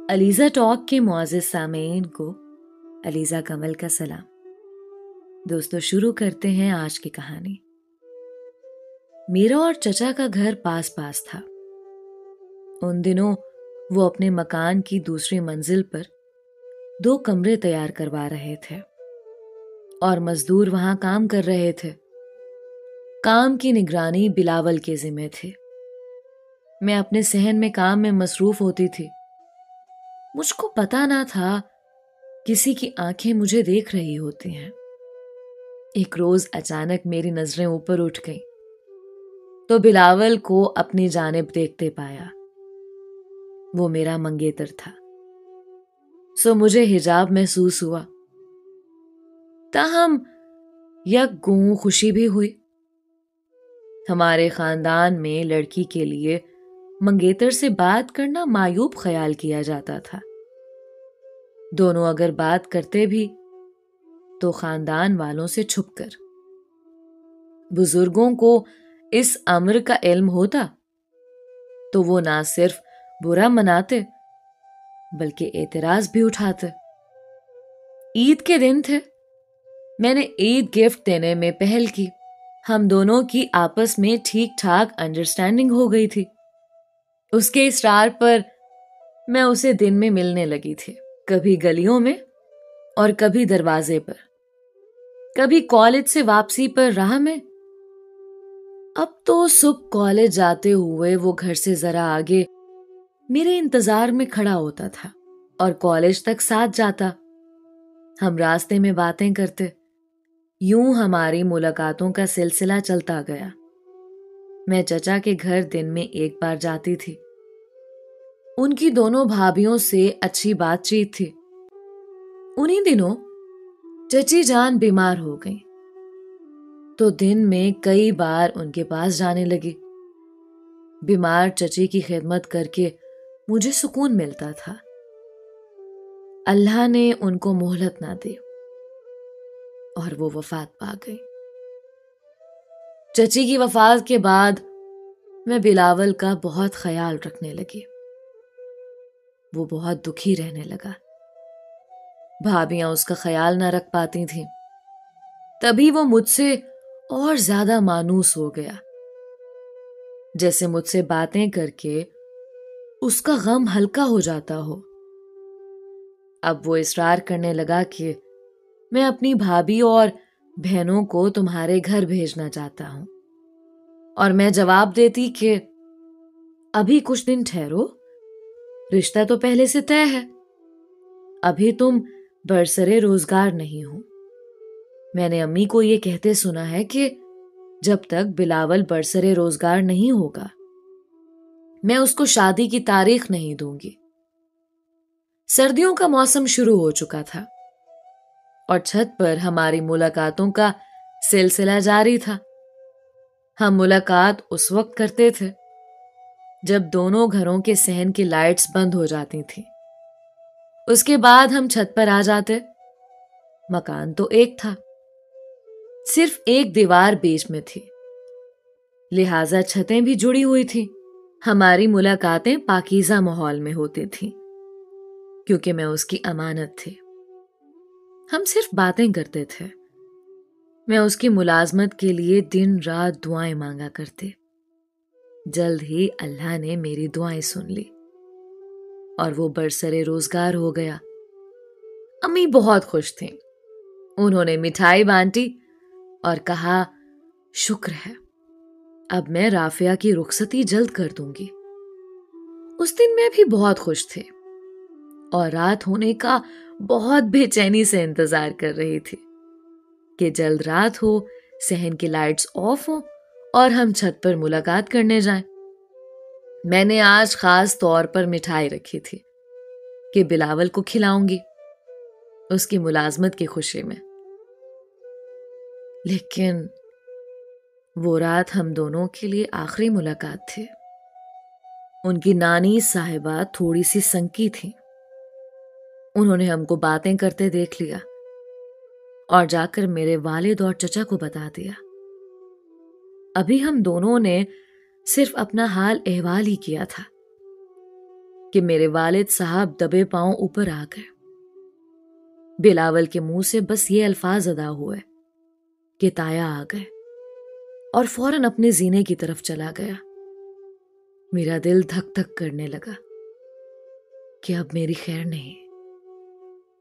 Alizeh talk کے معزز سامعین کو علیزہ کمل کا سلام۔ دوستو، شروع کرتے ہیں آج کی کہانی۔ میرا اور چچا کا گھر پاس پاس تھا۔ ان دنوں وہ اپنے مکان کی دوسری منزل پر 2 کمرے تیار کروا رہے تھے اور مزدور وہاں کام کر رہے تھے۔ کام کی نگرانی بلاول کے ذمہ تھی۔ میں اپنے صحن میں کام میں مصروف ہوتی تھی۔ مجھ کو پتا نہ تھا کسی کی آنکھیں مجھے دیکھ رہی ہوتی ہیں۔ ایک روز اچانک میری نظریں اوپر اٹھ گئیں تو بلاول کو اپنی جانب دیکھتے پایا۔ وہ میرا منگیتر تھا، سو مجھے حجاب محسوس ہوا۔ تاہم یک گوں خوشی بھی ہوئی۔ ہمارے خاندان میں لڑکی کے لیے منگیتر سے بات کرنا معیوب خیال کیا جاتا تھا۔ دونوں اگر بات کرتے بھی تو خاندان والوں سے چھپ کر۔ بزرگوں کو اس امر کا علم ہوتا تو وہ نہ صرف برا مناتے بلکہ اعتراض بھی اٹھاتے۔ عید کے دن تھے۔ میں نے عید گفٹ دینے میں پہل کی۔ ہم دونوں کی آپس میں ٹھیک ٹھاک انڈرسٹینڈنگ ہو گئی تھی۔ اس کے اصرار پر میں اسے دن میں ملنے لگی تھی، کبھی گلیوں میں اور کبھی دروازے پر، کبھی کالج سے واپسی پر راہ میں۔ اب تو صبح کالج جاتے ہوئے وہ گھر سے ذرا آگے میرے انتظار میں کھڑا ہوتا تھا اور کالج تک ساتھ جاتا۔ ہم راستے میں باتیں کرتے۔ یوں ہماری ملاقاتوں کا سلسلہ چلتا گیا۔ میں چچا کے گھر دن میں 1 بار جاتی تھی۔ ان کی دونوں بھابھیوں سے اچھی بات چیت تھی۔ انہی دنوں چچی جان بیمار ہو گئیں تو دن میں کئی بار ان کے پاس جانے لگی۔ بیمار چچی کی خدمت کر کے مجھے سکون ملتا تھا۔ اللہ نے ان کو مہلت نہ دی اور وہ وفات پا گئی۔ چچی کی وفات کے بعد میں بلاول کا بہت خیال رکھنے لگی۔ وہ بہت دکھی رہنے لگا۔ بھابیاں اس کا خیال نہ رکھ پاتی تھیں۔ تبھی وہ مجھ سے اور زیادہ مانوس ہو گیا، جیسے مجھ سے باتیں کر کے اس کا غم ہلکا ہو جاتا ہو۔ اب وہ اصرار کرنے لگا کہ میں اپنی بھابھی اور بہنوں کو تمہارے گھر بھیجنا چاہتا ہوں، اور میں جواب دیتی کہ ابھی کچھ دن ٹھہرو، رشتہ تو پہلے سے طے ہے، ابھی تم برسرے روزگار نہیں ہو۔ میں نے امی کو یہ کہتے سنا ہے کہ جب تک بلاول برسرے روزگار نہیں ہوگا میں اس کو شادی کی تاریخ نہیں دوں گی۔ سردیوں کا موسم شروع ہو چکا تھا اور چھت پر ہماری ملاقاتوں کا سلسلہ جاری تھا۔ ہم ملاقات اس وقت کرتے تھے جب دونوں گھروں کے صحن کی لائٹس بند ہو جاتی تھیں۔ اس کے بعد ہم چھت پر آ جاتے۔ مکان تو ایک تھا، صرف ایک دیوار بیچ میں تھی، لہٰذا چھتیں بھی جڑی ہوئی تھیں۔ ہماری ملاقاتیں پاکیزہ ماحول میں ہوتی تھیں کیونکہ میں اس کی امانت تھی۔ ہم صرف باتیں کرتے تھے۔ میں اس کی ملازمت کے لیے دن رات دعائیں مانگا کرتے۔ جلد ہی اللہ نے میری دعائیں سن لی اور وہ برسرے روزگار ہو گیا۔ امی بہت خوش تھیں۔ انہوں نے مٹھائی بانٹی اور کہا شکر ہے، اب میں رافعہ کی رخصتی جلد کر دوں گی۔ اس دن میں بھی بہت خوش تھے اور رات ہونے کا بہت بے چینی سے انتظار کر رہی تھی کہ جلد رات ہو، صحن کی لائٹس آف ہوں اور ہم چھت پر ملاقات کرنے جائیں۔ میں نے آج خاص طور پر مٹھائی رکھی تھی کہ بلاول کو کھلاؤں گی اس کی ملازمت کی خوشی میں۔ لیکن وہ رات ہم دونوں کے لیے آخری ملاقات تھی۔ ان کی نانی صاحبہ تھوڑی سی سنکی تھی۔ انہوں نے ہم کو باتیں کرتے دیکھ لیا اور جا کر میرے والد اور چچا کو بتا دیا۔ ابھی ہم دونوں نے صرف اپنا حال احوال ہی کیا تھا کہ میرے والد صاحب دبے پاؤں اوپر آ گئے۔ بلاول کے منہ سے بس یہ الفاظ ادا ہوئے کہ تایا آ گئے، اور فوراً اپنے زینے کی طرف چلا گیا۔ میرا دل دھک دھک کرنے لگا کہ اب میری خیر نہیں۔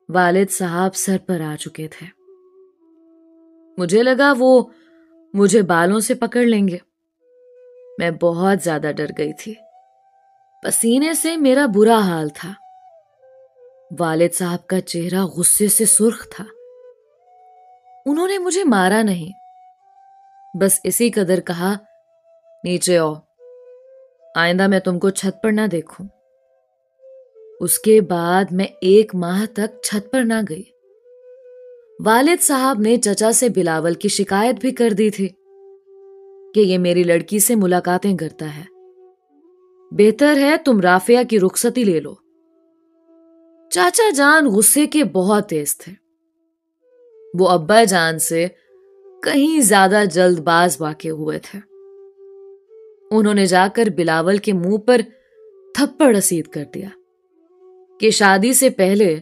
والد صاحب سر پر آ چکے تھے۔ مجھے لگا وہ مجھے بالوں سے پکڑ لیں گے۔ میں بہت زیادہ ڈر گئی تھی۔ پسینے سے میرا برا حال تھا۔ والد صاحب کا چہرہ غصے سے سرخ تھا۔ انہوں نے مجھے مارا نہیں، بس اسی قدر کہا، نیچے آؤ، آئندہ میں تم کو چھت پر نہ دیکھوں۔ اس کے بعد میں 1 ماہ تک چھت پر نہ گئی۔ والد صاحب نے چچا سے بلاول کی شکایت بھی کر دی تھی کہ یہ میری لڑکی سے ملاقاتیں کرتا ہے، بہتر ہے تم رافعہ کی رخصتی لے لو۔ چاچا جان غصے کے بہت تیز تھے۔ وہ ابا جان سے کہیں زیادہ جلد باز واقع ہوئے تھے۔ انہوں نے جا کر بلاول کے منہ پر تھپڑ رسید کر دیا کہ شادی سے پہلے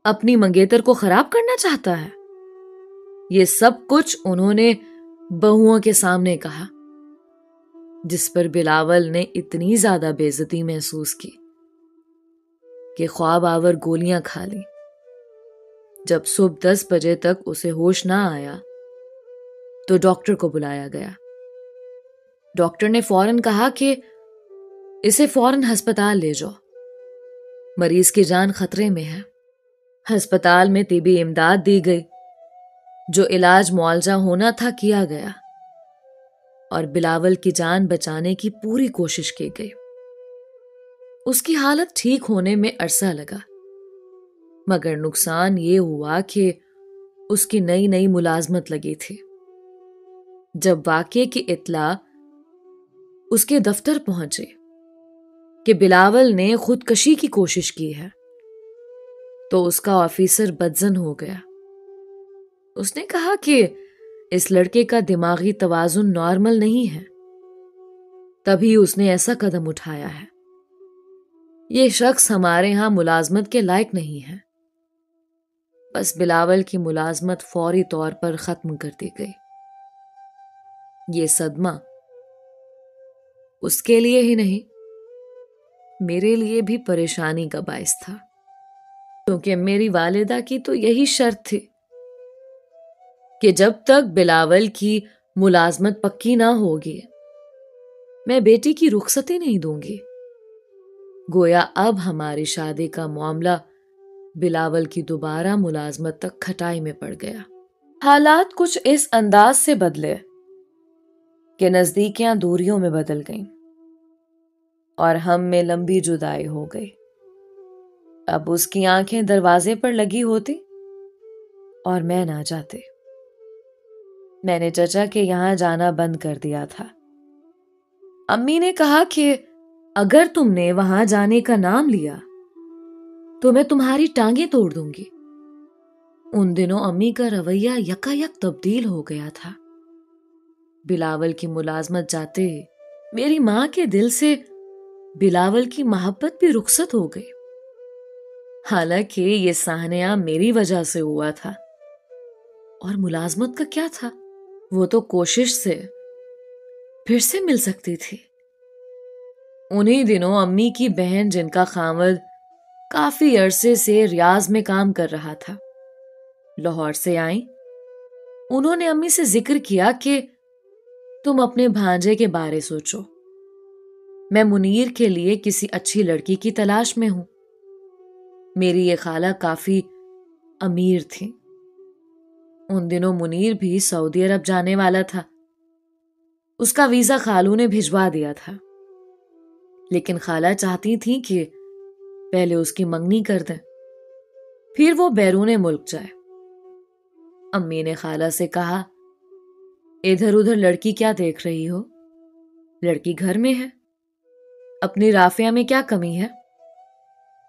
اپنی منگیتر کو خراب کرنا چاہتا ہے۔ یہ سب کچھ انہوں نے بہوؤں کے سامنے کہا، جس پر بلاول نے اتنی زیادہ بے عزتی محسوس کی کہ خواب آور گولیاں کھا لیں۔ جب صبح 10 بجے تک اسے ہوش نہ آیا تو ڈاکٹر کو بلایا گیا۔ ڈاکٹر نے فوراً کہا کہ اسے فوراً ہسپتال لے جاؤ، مریض کی جان خطرے میں ہے۔ ہسپتال میں طبی امداد دی گئی، جو علاج معالجہ ہونا تھا کیا گیا، اور بلاول کی جان بچانے کی پوری کوشش کی گئی۔ اس کی حالت ٹھیک ہونے میں عرصہ لگا، مگر نقصان یہ ہوا کہ اس کی نئی ملازمت لگی تھی۔ جب واقعے کی اطلاع اس کے دفتر پہنچے کہ بلاول نے خودکشی کی کوشش کی ہے، تو اس کا آفیسر بدظن ہو گیا۔ اس نے کہا کہ اس لڑکے کا دماغی توازن نارمل نہیں ہے، تبھی اس نے ایسا قدم اٹھایا ہے۔ یہ شخص ہمارے ہاں ملازمت کے لائق نہیں ہے۔ بس بلاول کی ملازمت فوری طور پر ختم کر دی گئی۔ یہ صدمہ اس کے لیے ہی نہیں، میرے لیے بھی پریشانی کا باعث تھا، کیونکہ میری والدہ کی تو یہی شرط تھی کہ جب تک بلاول کی ملازمت پکی نہ ہوگی میں بیٹی کی رخصتی نہیں دوں گی۔ گویا اب ہماری شادی کا معاملہ بلاول کی دوبارہ ملازمت تک کھٹائی میں پڑ گیا۔ حالات کچھ اس انداز سے بدلے کہ نزدیکیاں دوریوں میں بدل گئیں اور ہم میں لمبی جدائی ہو گئی۔ اب اس کی آنکھیں دروازے پر لگی ہوتی اور میں نہ جاتے۔ میں نے چچا کے یہاں جانا بند کر دیا تھا۔ امی نے کہا کہ اگر تم نے وہاں جانے کا نام لیا تو میں تمہاری ٹانگیں توڑ دوں گی۔ ان دنوں امی کا رویہ یکایک تبدیل ہو گیا تھا۔ بلاول کی ملازمت جاتے میری ماں کے دل سے بلاول کی محبت بھی رخصت ہو گئی۔ حالانکہ یہ سانحہ میری وجہ سے ہوا تھا، اور ملازمت کا کیا تھا؟ وہ تو کوشش سے پھر سے مل سکتی تھی۔ انہی دنوں امی کی بہن، جن کا خاوند کافی عرصے سے ریاض میں کام کر رہا تھا، لاہور سے آئیں۔ انہوں نے امی سے ذکر کیا کہ تم اپنے بھانجے کے بارے سوچو، میں منیر کے لیے کسی اچھی لڑکی کی تلاش میں ہوں۔ میری یہ خالہ کافی امیر تھی۔ ان دنوں منیر بھی سعودی عرب جانے والا تھا۔ اس کا ویزا خالو نے بھجوا دیا تھا، لیکن خالہ چاہتی تھی کہ پہلے اس کی منگنی کر دیں، پھر وہ بیرون ملک جائے۔ امی نے خالہ سے کہا، ادھر ادھر لڑکی کیا دیکھ رہی ہو؟ لڑکی گھر میں ہے، اپنی رافعہ میں کیا کمی ہے؟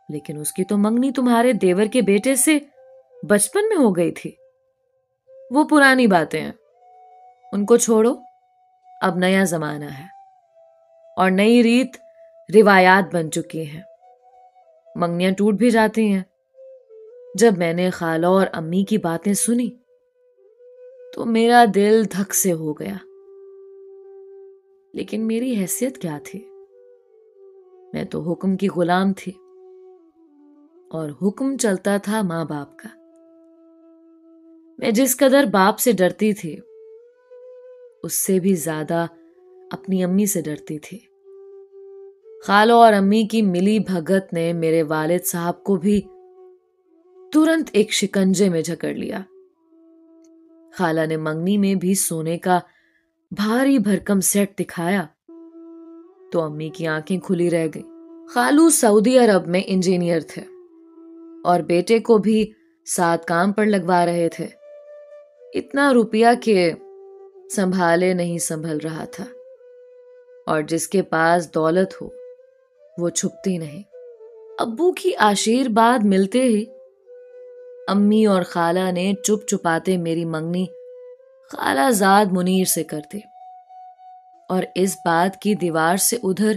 لیکن اس کی تو منگنی تمہارے دیور کے بیٹے سے بچپن میں ہو گئی تھی۔ وہ پرانی باتیں ہیں، ان کو چھوڑو، اب نیا زمانہ ہے اور نئی ریت روایات بن چکی ہیں۔ منگنیاں ٹوٹ بھی جاتی ہیں۔ جب میں نے خالہ اور امی کی باتیں سنی تو میرا دل دھک سے ہو گیا، لیکن میری حیثیت کیا تھی؟ میں تو حکم کی غلام تھی، اور حکم چلتا تھا ماں باپ کا۔ میں جس قدر باپ سے ڈرتی تھی اس سے بھی زیادہ اپنی امی سے ڈرتی تھی۔ خالوں اور امی کی ملی بھگت نے میرے والد صاحب کو بھی ترنت ایک شکنجے میں جکڑ لیا۔ خالہ نے منگنی میں بھی سونے کا بھاری بھرکم سیٹ دکھایا تو امی کی آنکھیں کھلی رہ گئیں۔ خالو سعودی عرب میں انجینئر تھے اور بیٹے کو بھی ساتھ کام پر لگوا رہے تھے۔ اتنا روپیہ کہ سنبھالے نہیں سنبھل رہا تھا، اور جس کے پاس دولت ہو وہ چھپتی نہیں۔ ابو کی آشیرواد ملتے ہی امی اور خالہ نے چپ چپاتے میری منگنی خالہ زاد منیر سے کر دی، اور اس بات کی دیوار سے ادھر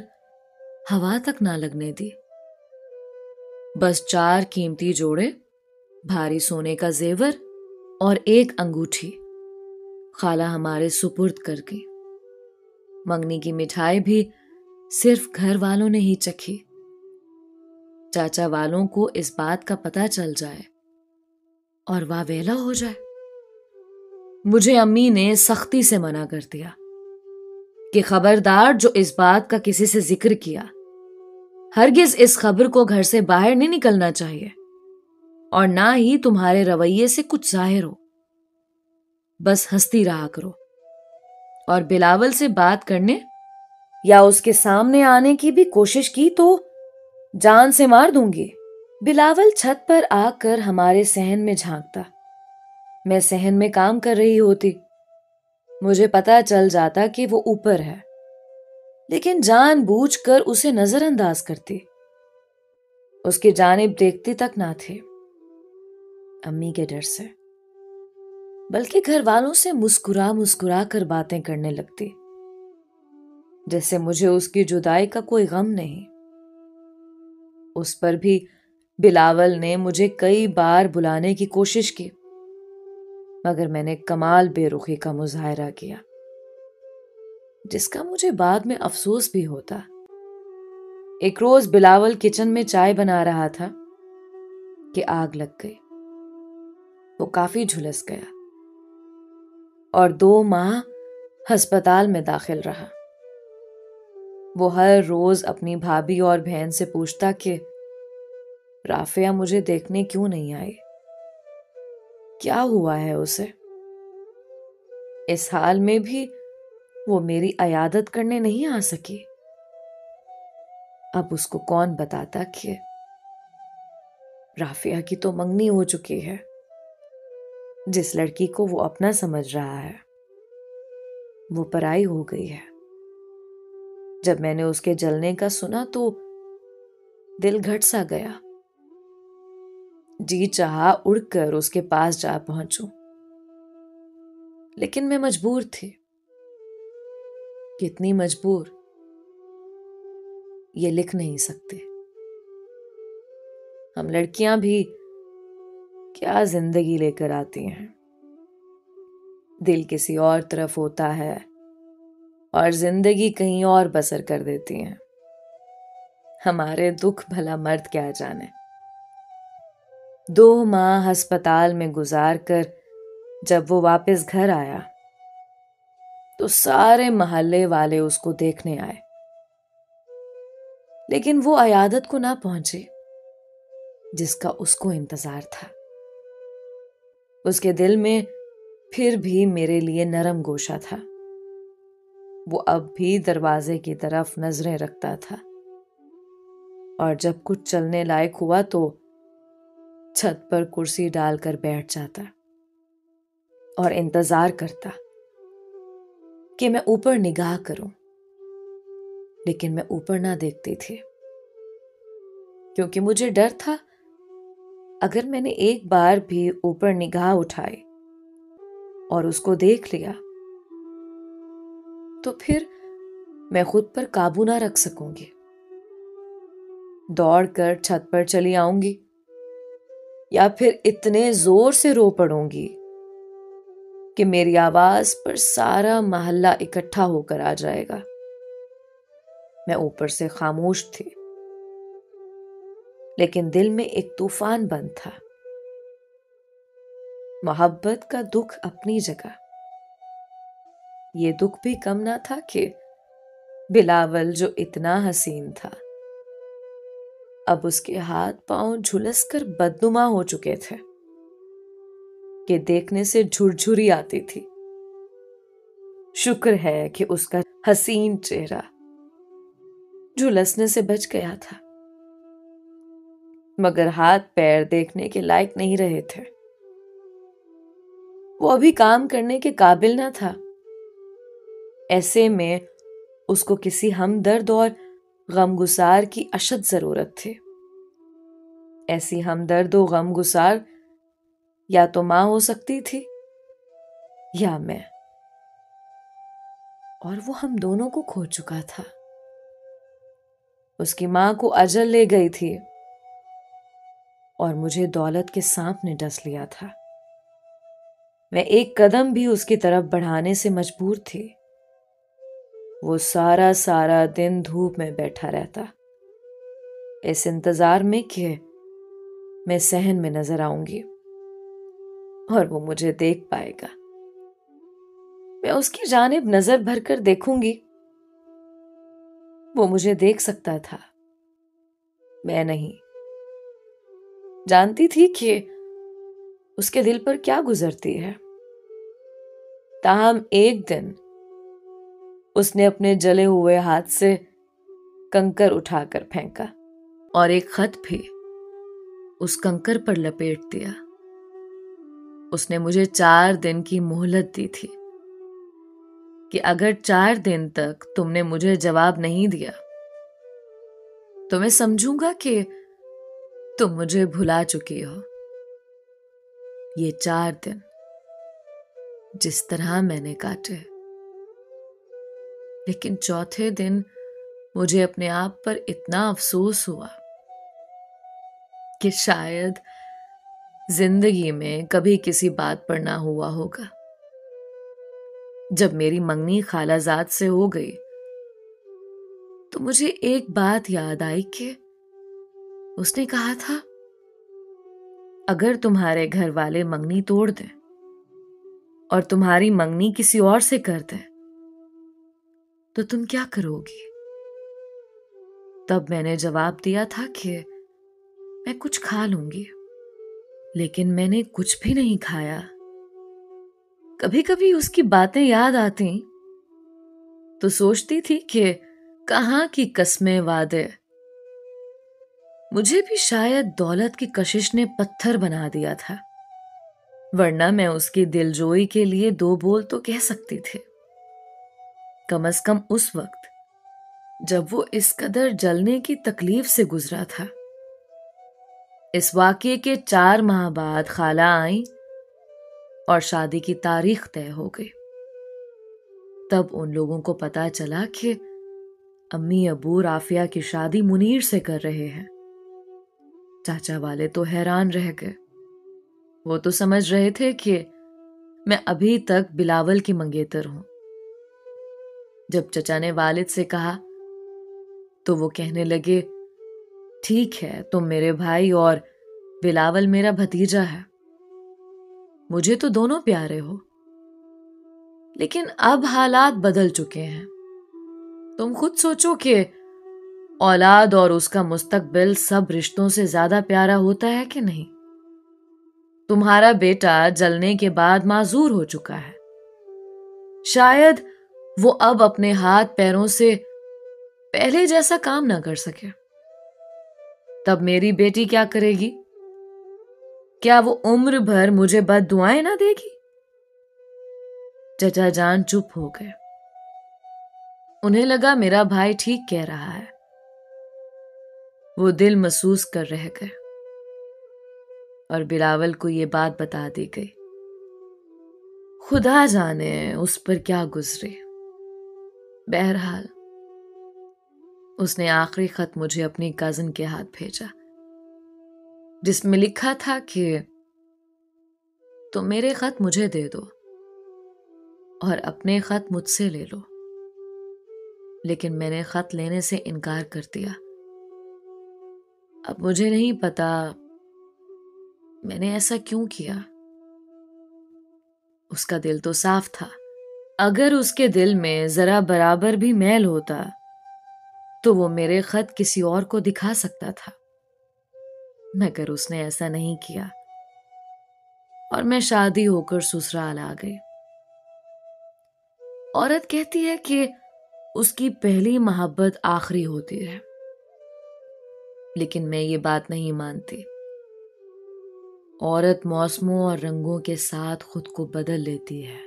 ہوا تک نہ لگنے دی۔ بس 4 قیمتی جوڑے، بھاری سونے کا زیور اور ایک انگوٹھی خالہ ہمارے سپرد کر گئی۔ منگنی کی مٹھائی بھی صرف گھر والوں نے ہی چکھی۔ چاچا والوں کو اس بات کا پتہ چل جائے اور واویلا ہو جائے۔ مجھے امی نے سختی سے منع کر دیا کہ خبردار جو اس بات کا کسی سے ذکر کیا، ہرگز اس خبر کو گھر سے باہر نہیں نکلنا چاہیے، اور نہ ہی تمہارے رویے سے کچھ ظاہر ہو۔ بس ہنستی رہا کرو، اور بلاول سے بات کرنے یا اس کے سامنے آنے کی بھی کوشش کی تو جان سے مار دوں گی۔ بلاول چھت پر آ کر ہمارے صحن میں جھانکتا۔ میں صحن میں کام کر رہی ہوتی، مجھے پتا چل جاتا کہ وہ اوپر ہے، لیکن جان بوجھ کر اسے نظر انداز کرتی، اس کی جانب دیکھتی تک نہ تھی، امی کے ڈر سے، بلکہ گھر والوں سے مسکرا مسکرا کر باتیں کرنے لگتی، جیسے مجھے اس کی جدائی کا کوئی غم نہیں۔ اس پر بھی بلاول نے مجھے کئی بار بلانے کی کوشش کی، مگر میں نے کمال بے رخی کا مظاہرہ کیا، جس کا مجھے بعد میں افسوس بھی ہوتا۔ ایک روز بلاول کچن میں چائے بنا رہا تھا کہ آگ لگ گئی۔ وہ کافی جھلس گیا اور 2 ماہ ہسپتال میں داخل رہا۔ وہ ہر روز اپنی بھابھی اور بہن سے پوچھتا کہ رافعہ مجھے دیکھنے کیوں نہیں آئی، کیا ہوا ہے اسے؟ اس حال میں بھی وہ میری عیادت کرنے نہیں آ سکی۔ اب اس کو کون بتاتا کہ رافعہ کی تو منگنی ہو چکی ہے، جس لڑکی کو وہ اپنا سمجھ رہا ہے وہ پرائی ہو گئی ہے۔ جب میں نے اس کے جلنے کا سنا تو دل گھٹ سا گیا، جی چاہا اڑ کر اس کے پاس جا پہنچوں، لیکن میں مجبور تھی۔ کتنی مجبور یہ لکھ نہیں سکتے۔ ہم لڑکیاں بھی کیا زندگی لے کر آتی ہیں، دل کسی اور طرف ہوتا ہے اور زندگی کہیں اور بسر کر دیتی ہیں۔ ہمارے دکھ بھلا مرد کیا جانے۔ 2 ماہ ہسپتال میں گزار کر جب وہ واپس گھر آیا تو سارے محلے والے اس کو دیکھنے آئے، لیکن وہ عیادت کو نہ پہنچی جس کا اس کو انتظار تھا۔ اس کے دل میں پھر بھی میرے لیے نرم گوشہ تھا۔ وہ اب بھی دروازے کی طرف نظریں رکھتا تھا، اور جب کچھ چلنے لائق ہوا تو چھت پر کرسی ڈال کر بیٹھ جاتا اور انتظار کرتا کہ میں اوپر نگاہ کروں، لیکن میں اوپر نہ دیکھتی تھی، کیونکہ مجھے ڈر تھا اگر میں نے ایک بار بھی اوپر نگاہ اٹھائی اور اس کو دیکھ لیا تو پھر میں خود پر قابو نہ رکھ سکوں گی۔ دوڑ کر چھت پر چلی آؤں گی یا پھر اتنے زور سے رو پڑوں گی کہ میری آواز پر سارا محلہ اکٹھا ہو کر آ جائے گا۔ میں اوپر سے خاموش تھی، لیکن دل میں ایک طوفان بند تھا۔ محبت کا دکھ اپنی جگہ، یہ دکھ بھی کم نہ تھا کہ بلاول جو اتنا حسین تھا اب اس کے ہاتھ پاؤں جھلس کر بدنما ہو چکے تھے کہ دیکھنے سے جھرجھری آتی تھی۔ شکر ہے کہ اس کا حسین چہرہ جھلسنے سے بچ گیا تھا، مگر ہاتھ پیر دیکھنے کے لائق نہیں رہے تھے۔ وہ ابھی کام کرنے کے قابل نہ تھا۔ ایسے میں اس کو کسی ہمدرد اور غمگسار کی اشد ضرورت تھی۔ ایسی ہمدرد و غمگسار یا تو ماں ہو سکتی تھی یا میں، اور وہ ہم دونوں کو کھو چکا تھا۔ اس کی ماں کو اجل لے گئی تھی اور مجھے دولت کے سانپ نے ڈس لیا تھا۔ میں ایک قدم بھی اس کی طرف بڑھانے سے مجبور تھی۔ وہ سارا دن دھوپ میں بیٹھا رہتا، اس انتظار میں کہ میں صحن میں نظر آؤں گی اور وہ مجھے دیکھ پائے گا۔ میں اس کی جانب نظر بھر کر دیکھوں گی، وہ مجھے دیکھ سکتا تھا، میں نہیں۔ جانتی تھی کہ اس کے دل پر کیا گزرتی ہے۔ تاہم ایک دن اس نے اپنے جلے ہوئے ہاتھ سے کنکر اٹھا کر پھینکا اور ایک خط بھی اس کنکر پر لپیٹ دیا۔ اس نے مجھے 4 دن کی مہلت دی تھی کہ اگر 4 دن تک تم نے مجھے جواب نہیں دیا تو میں سمجھوں گا کہ تم مجھے بھلا چکی ہو۔ یہ 4 دن جس طرح میں نے کاٹے، لیکن چوتھے دن مجھے اپنے آپ پر اتنا افسوس ہوا کہ شاید زندگی میں کبھی کسی بات پر نہ ہوا ہوگا۔ جب میری منگنی خالہ زاد سے ہو گئی تو مجھے ایک بات یاد آئی کہ اس نے کہا تھا، اگر تمہارے گھر والے منگنی توڑ دیں اور تمہاری منگنی کسی اور سے کر دیں تو تم کیا کرو گی؟ تب میں نے جواب دیا تھا کہ میں کچھ کھا لوں گی، لیکن میں نے کچھ بھی نہیں کھایا۔ کبھی کبھی اس کی باتیں یاد آتی تو سوچتی تھی کہ کہاں کی قسمیں وعدے، مجھے بھی شاید دولت کی کشش نے پتھر بنا دیا تھا، ورنہ میں اس کی دلجوئی کے لیے 2 بول تو کہہ سکتی تھی، کم از کم اس وقت جب وہ اس قدر جلنے کی تکلیف سے گزرا تھا۔ اس واقعے کے 4 ماہ بعد خالہ آئیں اور شادی کی تاریخ طے ہو گئی۔ تب ان لوگوں کو پتا چلا کہ امی ابو رافیہ کی شادی منیر سے کر رہے ہیں۔ چاچا والے تو حیران رہ گئے۔ وہ تو سمجھ رہے تھے کہ میں ابھی تک بلاول کی منگیتر ہوں۔ جب چچا نے والد سے کہا تو وہ کہنے لگے، ٹھیک ہے، تم میرے بھائی اور بلاول میرا بھتیجا ہے، مجھے تو دونوں پیارے ہو، لیکن اب حالات بدل چکے ہیں۔ تم خود سوچو کہ اولاد اور اس کا مستقبل سب رشتوں سے زیادہ پیارا ہوتا ہے کہ نہیں؟ تمہارا بیٹا جلنے کے بعد معذور ہو چکا ہے، شاید وہ اب اپنے ہاتھ پیروں سے پہلے جیسا کام نہ کر سکے۔ تب میری بیٹی کیا کرے گی؟ کیا وہ عمر بھر مجھے بد دعائیں نہ دے گی؟ چچا جان چپ ہو گئے۔ انہیں لگا میرا بھائی ٹھیک کہہ رہا ہے۔ وہ دل محسوس کر رہ گئے اور بلاول کو یہ بات بتا دی گئی۔ خدا جانے اس پر کیا گزرے۔ بہرحال اس نے آخری خط مجھے اپنی کزن کے ہاتھ بھیجا، جس میں لکھا تھا کہ تم میرے خط مجھے دے دو اور اپنے خط مجھ سے لے لو، لیکن میں نے خط لینے سے انکار کر دیا۔ اب مجھے نہیں پتا میں نے ایسا کیوں کیا۔ اس کا دل تو صاف تھا، اگر اس کے دل میں ذرا برابر بھی میل ہوتا تو وہ میرے خط کسی اور کو دکھا سکتا تھا، مگر اس نے ایسا نہیں کیا اور میں شادی ہو کر سسرال آ گئی۔ عورت کہتی ہے کہ اس کی پہلی محبت آخری ہوتی ہے، لیکن میں یہ بات نہیں مانتی۔ عورت موسموں اور رنگوں کے ساتھ خود کو بدل لیتی ہے۔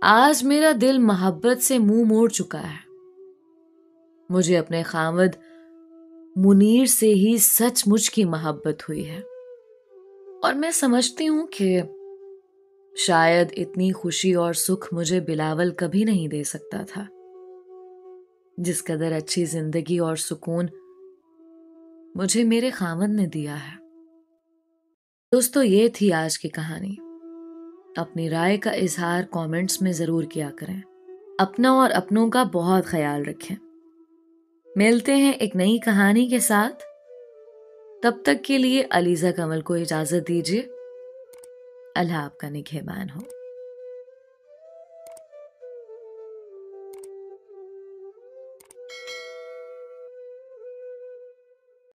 آج میرا دل محبت سے منہ موڑ چکا ہے۔ مجھے اپنے خاوند منیر سے ہی سچ مچ کی محبت ہوئی ہے، اور میں سمجھتی ہوں کہ شاید اتنی خوشی اور سکھ مجھے بلاول کبھی نہیں دے سکتا تھا، جس قدر اچھی زندگی اور سکون مجھے میرے خاوند نے دیا ہے۔ دوستو، یہ تھی آج کی کہانی۔ اپنی رائے کا اظہار کامنٹس میں ضرور کیا کریں۔ اپنا اور اپنوں کا بہت خیال رکھیں۔ ملتے ہیں ایک نئی کہانی کے ساتھ۔ تب تک کے لیے علیزہ کمل کو اجازت دیجیے۔ اللہ آپ کا نگہبان ہو۔